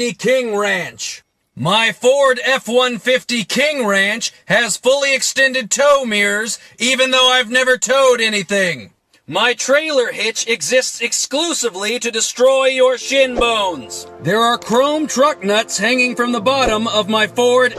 King Ranch. My Ford F-150 King Ranch has fully extended tow mirrors, even though I've never towed anything. My trailer hitch exists exclusively to destroy your shin bones. There are chrome truck nuts hanging from the bottom of my Ford